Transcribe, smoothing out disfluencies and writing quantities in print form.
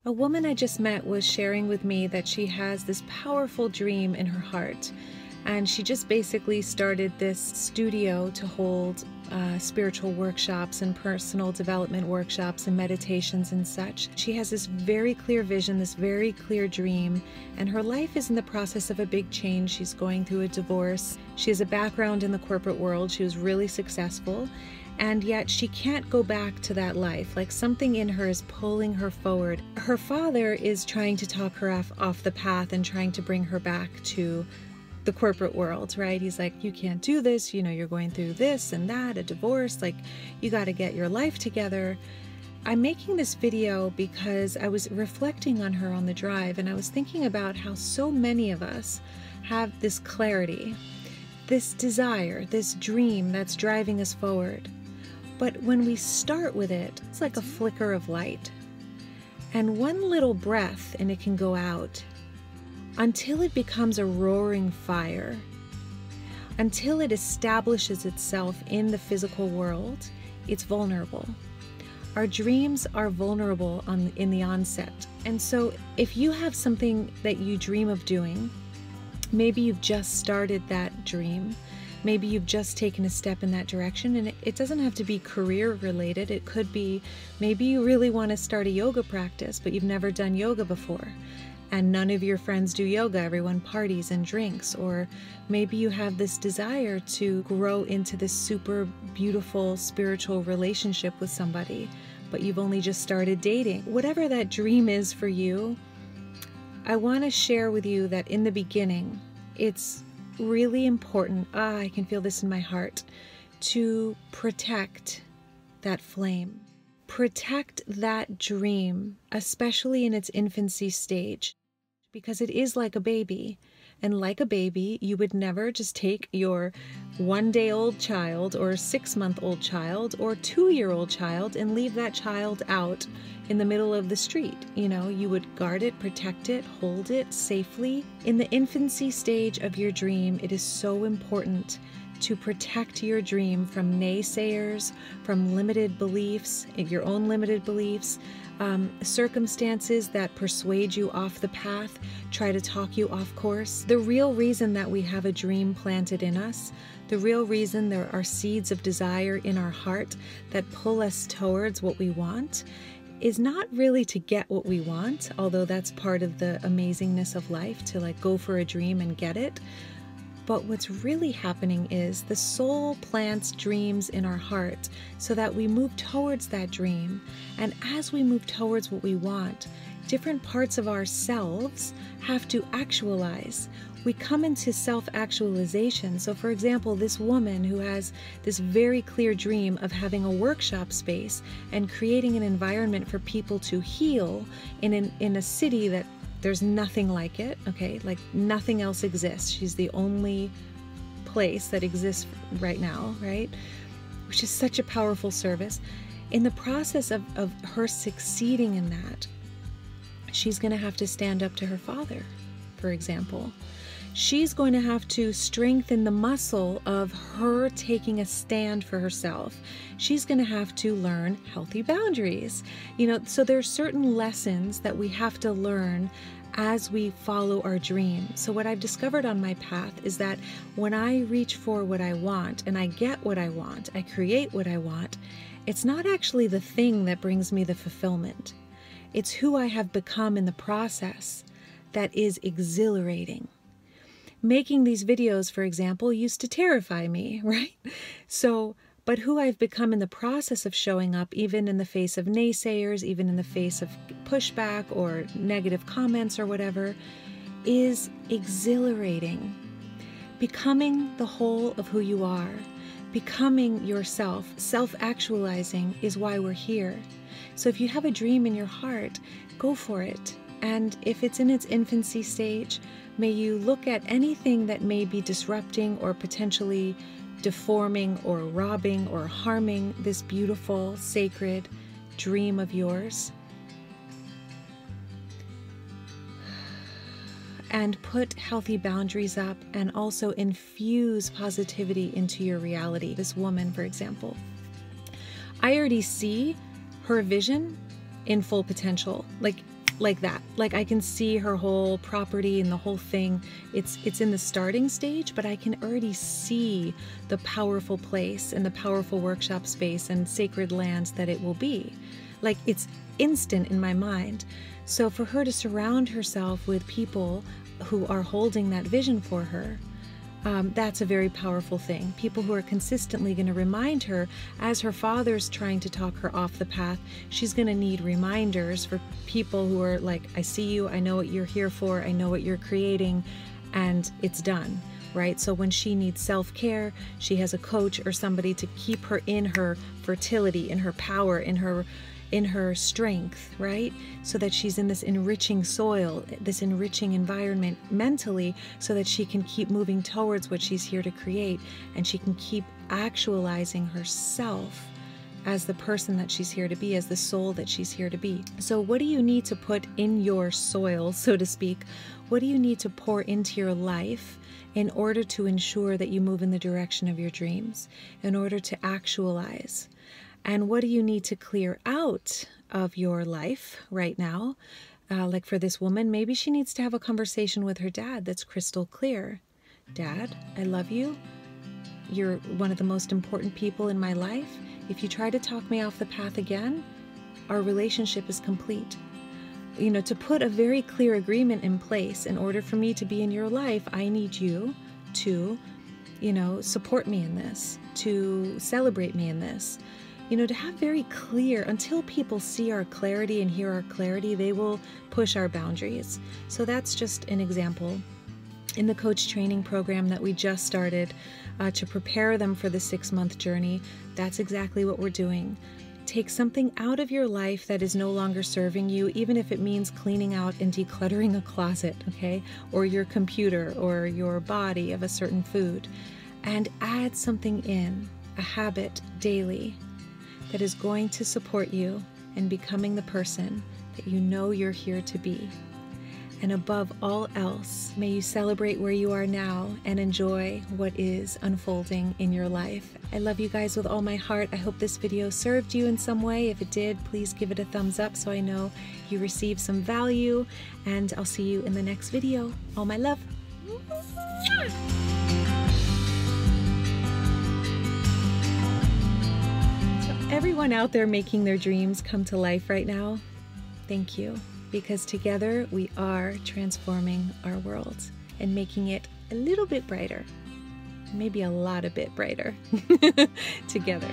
A woman I just met was sharing with me that she has this powerful dream in her heart, and she just basically started this studio to hold spiritual workshops and personal development workshops and meditations and such. She has this very clear vision, this very clear dream, and her life is in the process of a big change. She's going through a divorce. She has a background in the corporate world. She was really successful, and yet she can't go back to that life. Like something in her is pulling her forward. Her father is trying to talk her off the path and trying to bring her back to the corporate world, right? He's like, you can't do this, you know, you're going through this and that, a divorce, like you got to get your life together. I'm making this video because I was reflecting on her on the drive, and I was thinking about how so many of us have this clarity, this desire, this dream that's driving us forward. But when we start with it, it's like a flicker of light. And one little breath and it can go out, until it becomes a roaring fire, until it establishes itself in the physical world. It's vulnerable. Our dreams are vulnerable in the onset. And so if you have something that you dream of doing, maybe you've just started that dream, maybe you've just taken a step in that direction, and it doesn't have to be career related. It could be maybe you really want to start a yoga practice, but you've never done yoga before, and none of your friends do yoga, everyone parties and drinks. Or maybe you have this desire to grow into this super beautiful spiritual relationship with somebody, but you've only just started dating. Whatever that dream is for you, I want to share with you that in the beginning, it's really important, I can feel this in my heart, to protect that flame. Protect that dream, especially in its infancy stage, because it is like a baby. And like a baby, you would never just take your 1-day-old child or 6-month-old child or 2-year-old child and leave that child out in the middle of the street. You know, you would guard it, protect it, hold it safely. In the infancy stage of your dream, it is so important to protect your dream from naysayers, from limited beliefs, your own limited beliefs, circumstances that persuade you off the path, try to talk you off course. The real reason that we have a dream planted in us, the real reason there are seeds of desire in our heart that pull us towards what we want, is not really to get what we want, although that's part of the amazingness of life, to like go for a dream and get it. But what's really happening is the soul plants dreams in our heart so that we move towards that dream. And as we move towards what we want, different parts of ourselves have to actualize. We come into self-actualization. So for example, this woman who has this very clear dream of having a workshop space and creating an environment for people to heal in a city that there's nothing like it, okay? Like nothing else exists. She's the only place that exists right now, right? Which is such a powerful service. In the process of her succeeding in that, she's going to have to stand up to her father, for example. She's going to have to strengthen the muscle of her taking a stand for herself. She's going to have to learn healthy boundaries. You know, so there's certain lessons that we have to learn as we follow our dream. So what I've discovered on my path is that when I reach for what I want and I get what I want, I create what I want, it's not actually the thing that brings me the fulfillment. It's who I have become in the process that is exhilarating. Making these videos, for example, used to terrify me, right? But who I've become in the process of showing up, even in the face of naysayers, even in the face of pushback or negative comments or whatever, is exhilarating. Becoming the whole of who you are, becoming yourself, self-actualizing is why we're here. So if you have a dream in your heart, go for it. And if it's in its infancy stage, may you look at anything that may be disrupting or potentially deforming or robbing or harming this beautiful, sacred dream of yours, and put healthy boundaries up and also infuse positivity into your reality. This woman, for example, I already see her vision in full potential. Like like that. Like I can see her whole property and the whole thing. It's in the starting stage, but I can already see the powerful place and the powerful workshop space and sacred lands that it will be. Like it's instant in my mind. So for her to surround herself with people who are holding that vision for her, that's a very powerful thing. People who are consistently going to remind her, as her father's trying to talk her off the path, she's going to need reminders for people who are like, I see you, I know what you're here for, I know what you're creating, and it's done, right? So when she needs self-care, she has a coach or somebody to keep her in her fertility, in her power, in her strength, right? So that she's in this enriching soil, this enriching environment mentally, so that she can keep moving towards what she's here to create, and she can keep actualizing herself as the person that she's here to be, as the soul that she's here to be. So what do you need to put in your soil, so to speak? What do you need to pour into your life in order to ensure that you move in the direction of your dreams, in order to actualize? And what do you need to clear out of your life right now? Like for this woman, maybe she needs to have a conversation with her dad that's crystal clear. Dad, I love you. You're one of the most important people in my life. If you try to talk me off the path again, our relationship is complete. You know, to put a very clear agreement in place, in order for me to be in your life, I need you to, you know, support me in this, to celebrate me in this. You know, to have very clear, until people see our clarity and hear our clarity, they will push our boundaries. So that's just an example. In the coach training program that we just started to prepare them for the 6-month journey, that's exactly what we're doing. Take something out of your life that is no longer serving you, even if it means cleaning out and decluttering a closet, okay? Or your computer or your body of a certain food, and add something in, a habit daily, that is going to support you in becoming the person that you know you're here to be. And above all else, may you celebrate where you are now and enjoy what is unfolding in your life. I love you guys with all my heart. I hope this video served you in some way. If it did, please give it a thumbs up so I know you received some value. And I'll see you in the next video. All my love. Everyone out there making their dreams come to life right now, thank you, because together we are transforming our world and making it a little bit brighter, maybe a lot a bit brighter together.